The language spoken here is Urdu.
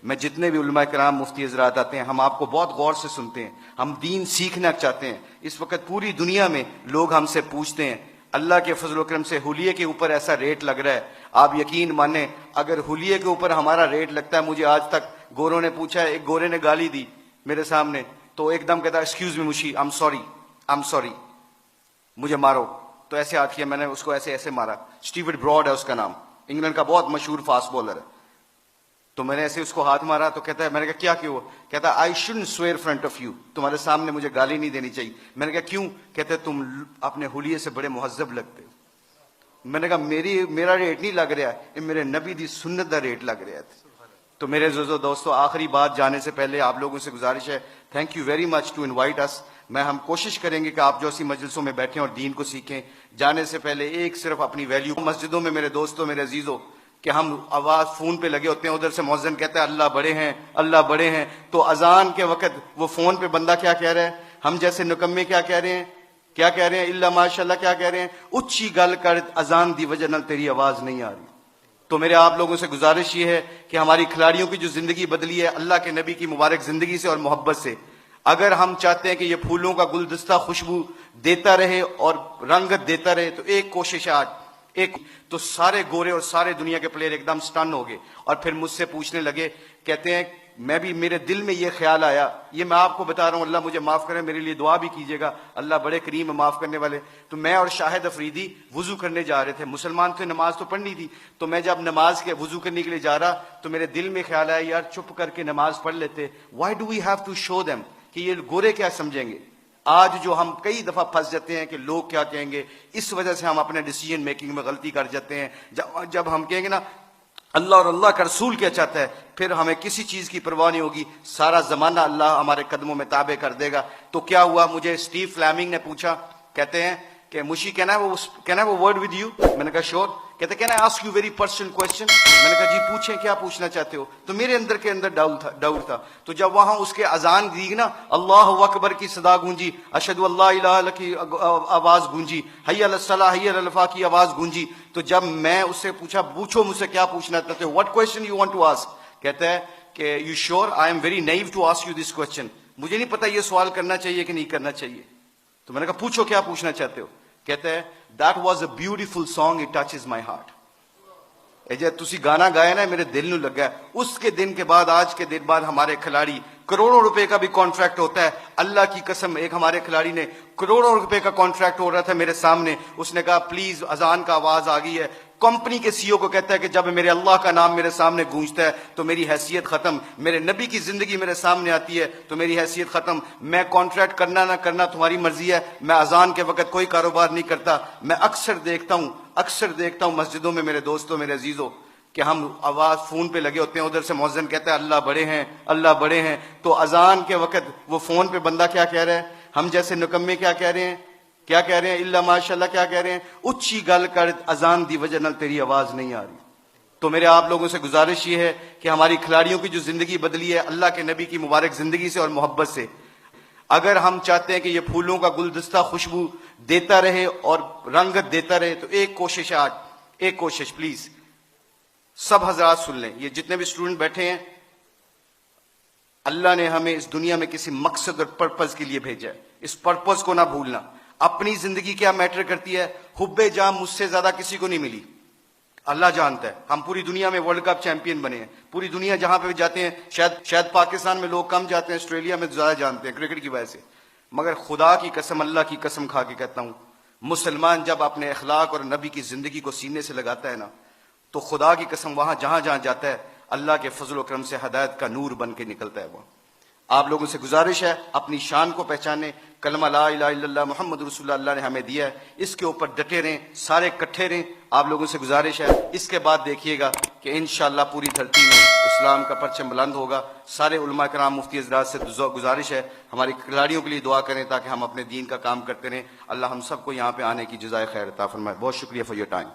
میں جتنے بھی علماء کرام مفتی حضرات آتے ہیں ہم آپ کو بہت غور سے سنتے ہیں، ہم دین سیکھنا چاہتے ہیں۔ اس وقت پوری دنیا میں لوگ ہم سے پوچھتے ہیں، اللہ کے فضل و کرم سے حلیے کے اوپر ایسا ریٹ لگ رہا ہے، آپ یقین مانیں اگر حلیے کے اوپر ہمارا ریٹ لگتا ہے، مجھے آج تک گوروں نے پوچھا ہے، ایک گورے نے گالی دی میرے سامنے تو ایک دم کہتا ایکسکیوز می مشی، آئی ایم سوری، مجھے مارو، تو ایسے ہاتھ کیا، میں نے اس کو ایسے مارا۔ اسٹیورٹ براڈ ہے اس کا نام، انگلینڈ کا بہت مشہور فاسٹ بالر ہے، تو میں نے ایسے اس کو ہاتھ مارا تو کہتا ہے، میں نے کہا کیا کیوں؟ کہتا I shouldn't severe front of you, تمہارے سامنے مجھے گالی نہیں دینی چاہیے۔ میں نے کہا کیوں؟ کہتے تم اپنے حلیے سے بڑے مہذب لگتے ہو۔ میں نے کہا میرا ریٹ نہیں لگ رہا ہے، میرے نبی دی سنت دا ریٹ لگ رہا ہے۔ تو میرے عزیزو دوستو، آخری بات جانے سے پہلے آپ لوگوں سے گزارش ہے، thank you very much to invite us. ہم کوشش کریں گے کہ آپ جو اسی مجلسوں میں بیٹھیں اور دین کو سیکھیں۔ جانے سے پہلے ایک صرف اپنی ویلیو، مسجدوں میں میرے دوستوں میرے عزیزوں کہ ہم آواز فون پہ لگے ہوتے ہیں، ادھر سے مؤذن کہتا ہے اللہ بڑے ہیں، اللہ بڑے ہیں، تو اذان کے وقت وہ فون پہ بندہ کیا کہہ رہا ہے، ہم جیسے نکمے کیا کہہ رہے ہیں، کیا کہہ رہے ہیں، اللہ ماشاءاللہ کیا کہہ رہے ہیں، اچھی گل کر اذان دی وجہ نال تیری آواز نہیں آ رہی۔ تو میرے آپ لوگوں سے گزارش یہ ہے کہ ہماری کھلاڑیوں کی جو زندگی بدلی ہے اللہ کے نبی کی مبارک زندگی سے اور محبت سے، اگر ہم چاہتے ہیں کہ یہ پھولوں کا گلدستہ خوشبو دیتا رہے اور رنگت دیتا رہے، تو ایک کوشش آج تو سارے گورے اور سارے دنیا کے پلیئر ایک دم سٹن ہو گئے اور پھر مجھ سے پوچھنے لگے، کہتے ہیں میں بھی، میرے دل میں یہ خیال آیا، یہ میں آپ کو بتا رہا ہوں، اللہ مجھے معاف کرے، میرے لیے دعا بھی کیجیے گا، اللہ بڑے کریم معاف کرنے والے۔ تو میں اور شاہد افریدی وضو کرنے جا رہے تھے، مسلمان تھے، نماز تو پڑھنی تھی، تو میں جب نماز کے وضو کرنے کے لیے جا رہا تو میرے دل میں خیال آیا یار چپ کر کے نماز پڑھ لیتے، why do we have to show them, کہ یہ گورے کیا سمجھیں گے۔ آج جو ہم کئی دفعہ پھنس جاتے ہیں کہ لوگ کیا کہیں گے، اس وجہ سے ہم اپنے ڈیسیجن میکنگ میں غلطی کر جاتے ہیں۔ جب ہم کہیں گے نا اللہ اور اللہ کا رسول کیا چاہتا ہے، پھر ہمیں کسی چیز کی پرواہ نہیں ہوگی، سارا زمانہ اللہ ہمارے قدموں میں تابع کر دے گا۔ تو کیا ہوا، مجھے اسٹیو فلیمنگ نے پوچھا، کہتے ہیں کہ مشی کین آئی وہ ورڈ ود یو؟ میں نے کہا شور۔ کہتے can I ask you very personal question? میں نے کہا جی پوچھیں، کیا پوچھنا چاہتے ہو؟ تو میرے اندر کے اندر ڈاؤٹ تھا، تو جب وہاں اس کے اذان دی نا، اللہ اکبر کی صدا گونجی، اشہد اللہ الہ الا اللہ کی آواز گونجی، حی علی الصلاۃ حی علی الفلاح کی آواز گونجی، تو جب میں اس سے پوچھا پوچھو مجھ سے کیا پوچھنا چاہتے ہو، what question you want to ask? کہتا ہے کہ you sure I am very new to ask you this question, مجھے نہیں پتا یہ سوال کرنا چاہیے کہ نہیں کرنا چاہیے۔ تو میں نے کہا پوچھو کیا پوچھنا چاہتے ہو؟ کہتا ہے that was a beautiful song, it touches my heart. جب تسی گانا گایا نا میرے دل نو لگا ہے۔ اس کے دن کے بعد، آج کے دن بعد ہمارے کھلاڑی کروڑوں روپے کا بھی کانٹریکٹ ہوتا ہے، اللہ کی قسم۔ ایک ہمارے کھلاڑی نے کروڑوں روپے کا کانٹریکٹ ہو رہا تھا میرے سامنے، اس نے کہا پلیز اذان کا آواز آ گئی ہے، کمپنی کے سی او کو کہتا ہے کہ جب میرے اللہ کا نام میرے سامنے گونجتا ہے تو میری حیثیت ختم، میرے نبی کی زندگی میرے سامنے آتی ہے تو میری حیثیت ختم، میں کانٹریکٹ کرنا نہ کرنا تمہاری مرضی ہے، میں اذان کے وقت کوئی کاروبار نہیں کرتا۔ میں اکثر دیکھتا ہوں مسجدوں میں میرے دوستوں میرے عزیزوں کہ ہم آواز فون پہ لگے ہوتے ہیں، ادھر سے مؤذن کہتا ہے اللہ بڑے ہیں، اللہ بڑے ہیں، تو اذان کے وقت وہ فون پہ بندہ کیا کہہ رہا ہے، ہم جیسے نکمے کیا کہہ رہے ہیں، کیا کہہ رہے ہیں، اللہ ماشاءاللہ کیا کہہ رہے ہیں، اچھی گل کر اذان دی وجہ نال تیری آواز نہیں آ رہی۔ تو میرے آپ لوگوں سے گزارش یہ ہے کہ ہماری کھلاڑیوں کی جو زندگی بدلی ہے اللہ کے نبی کی مبارک زندگی سے اور محبت سے، اگر ہم چاہتے ہیں کہ یہ پھولوں کا گلدستہ خوشبو دیتا رہے اور رنگت دیتا رہے، تو ایک کوشش آج، ایک کوشش پلیز سب حضرات سن لیں، یہ جتنے بھی اسٹوڈنٹ بیٹھے ہیں، اللہ نے ہمیں اس دنیا میں کسی مقصد اور پرپز کے لیے بھیجا ہے، اس پرپز کو نہ بھولنا۔ اپنی زندگی کیا میٹر کرتی ہے، حب جاں مجھ سے زیادہ کسی کو نہیں ملی، اللہ جانتا ہے۔ ہم پوری دنیا میں ورلڈ کپ چیمپئن بنے ہیں، پوری دنیا جہاں پہ بھی جاتے ہیں، شاید پاکستان میں لوگ کم جاتے ہیں، آسٹریلیا میں زیادہ جانتے ہیں کرکٹ کی وجہ سے، مگر خدا کی قسم، اللہ کی قسم کھا کے کہتا ہوں، مسلمان جب اپنے اخلاق اور نبی کی زندگی کو سینے سے لگاتا ہے نا، تو خدا کی قسم وہاں جہاں جاتا ہے اللہ کے فضل و کرم سے ہدایت کا نور بن کے نکلتا ہے۔ وہ آپ لوگوں سے گزارش ہے اپنی شان کو پہچانے، کلمہ لا الہ الا اللہ محمد رسول اللہ نے ہمیں دیا ہے، اس کے اوپر ڈٹے رہیں، سارے اکٹھے رہیں۔ آپ لوگوں سے گزارش ہے اس کے بعد دیکھیے گا کہ انشاءاللہ پوری دھرتی میں اسلام کا پرچم بلند ہوگا۔ سارے علماء کرام مفتی حضرات سے گزارش ہے ہماری کھلاڑیوں کے لیے دعا کریں تاکہ ہم اپنے دین کا کام کرتے رہیں۔ اللہ ہم سب کو یہاں پہ آنے کی جزائے خیر عطا فرمائے۔ بہت شکریہ فار یور ٹائم۔